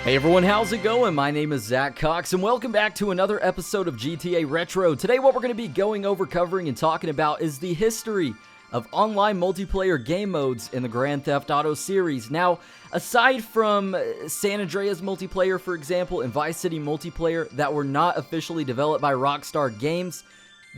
Hey everyone, how's it going? My name is Zach Cox, and welcome back to another episode of GTA Retro. Today what we're going to be going over, covering, and talking about is the history of online multiplayer game modes in the Grand Theft Auto series. Now, aside from San Andreas multiplayer, for example, and Vice City multiplayer that were not officially developed by Rockstar Games,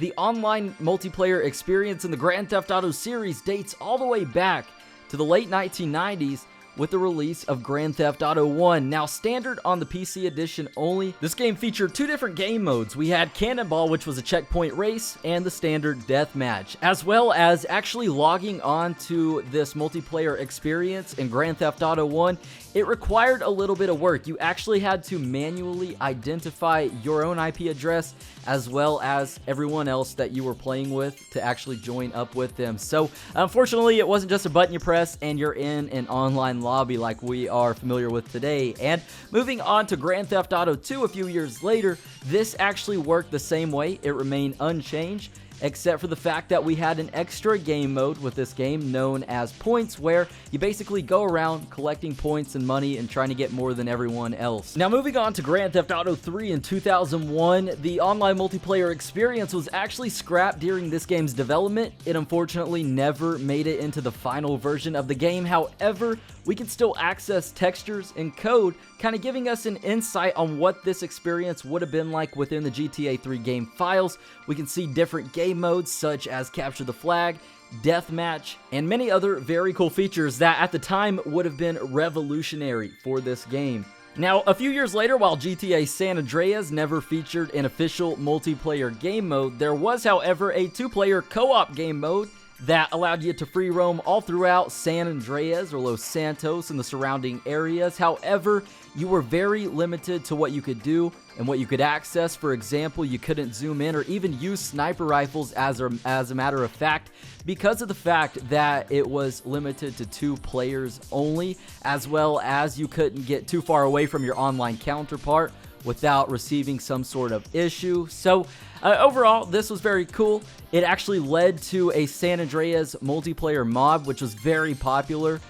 the online multiplayer experience in the Grand Theft Auto series dates all the way back to the late 1990s with the release of Grand Theft Auto 1. Now, standard on the PC edition only, this game featured two different game modes. We had Cannonball, which was a checkpoint race, and the standard deathmatch, as well as actually logging on to this multiplayer experience in Grand Theft Auto 1. It required a little bit of work. You actually had to manually identify your own IP address as well as everyone else that you were playing with to actually join up with them. So, unfortunately, it wasn't just a button you press and you're in an online lobby like we are familiar with today. And moving on to Grand Theft Auto 2 a few years later, this actually worked the same way. It remained unchanged, except for the fact that we had an extra game mode with this game known as Points, where you basically go around collecting points and money and trying to get more than everyone else. Now, moving on to Grand Theft Auto 3 in 2001, the online multiplayer experience was actually scrapped during this game's development. It unfortunately never made it into the final version of the game. However, we can still access textures and code, kind of giving us an insight on what this experience would have been like within the GTA 3 game files. We can see different game modes such as Capture the Flag, Deathmatch, and many other very cool features that at the time would have been revolutionary for this game. Now, a few years later, while GTA San Andreas never featured an official multiplayer game mode, there was, however, a two-player co-op game mode that allowed you to free roam all throughout San Andreas or Los Santos and the surrounding areas. However, you were very limited to what you could do and what you could access. For example, you couldn't zoom in or even use sniper rifles as a matter of fact, because of the fact that it was limited to 2 players only, as well as you couldn't get too far away from your online counterpart without receiving some sort of issue. So overall, this was very cool. It actually led to a San Andreas multiplayer mod, which was very popular,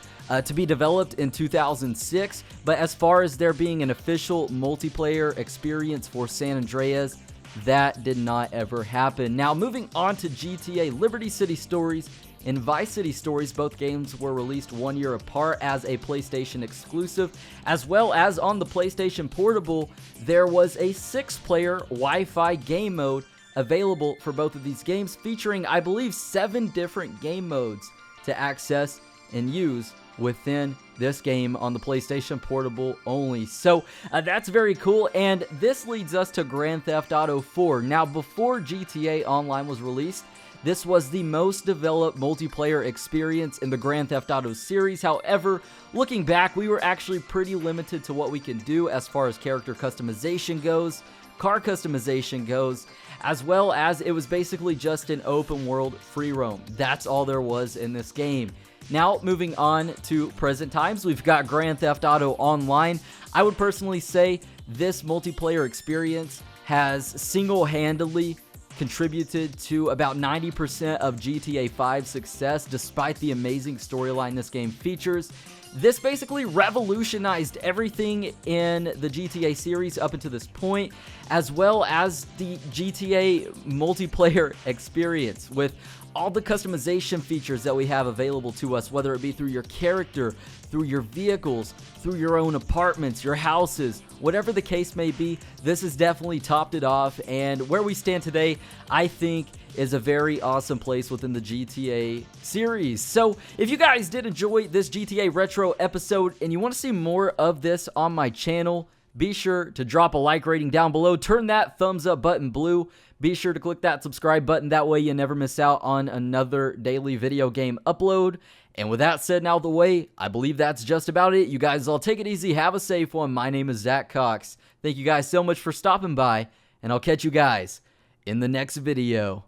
to be developed in 2006. But as far as there being an official multiplayer experience for San Andreas, that did not ever happen. Now, moving on to GTA Liberty City Stories and Vice City Stories, both games were released 1 year apart as a PlayStation exclusive, as well as on the PlayStation Portable, there was a 6-player Wi-Fi game mode available for both of these games, featuring, I believe, 7 different game modes to access and use within this game on the PlayStation Portable only. So that's very cool, and this leads us to Grand Theft Auto 4. Now, before GTA Online was released, this was the most developed multiplayer experience in the Grand Theft Auto series. However, looking back, we were actually pretty limited to what we can do as far as character customization goes, car customization goes, as well as it was basically just an open world free roam. That's all there was in this game. Now, moving on to present times, we've got Grand Theft Auto Online. I would personally say this multiplayer experience has single-handedly contributed to about 90% of GTA 5's success, despite the amazing storyline this game features. This basically revolutionized everything in the GTA series up until this point, as well as the GTA multiplayer experience, with all the customization features that we have available to us, whether it be through your character, through your vehicles, through your own apartments, your houses, whatever the case may be. This has definitely topped it off, and where we stand today, I think, is a very awesome place within the GTA series. So if you guys did enjoy this GTA Retro episode and you want to see more of this on my channel, be sure to drop a like rating down below. Turn that thumbs up button blue. Be sure to click that subscribe button. That way you never miss out on another daily video game upload. And with that said and out of the way, I believe that's just about it. You guys all take it easy. Have a safe one. My name is Zach Cox. Thank you guys so much for stopping by, and I'll catch you guys in the next video.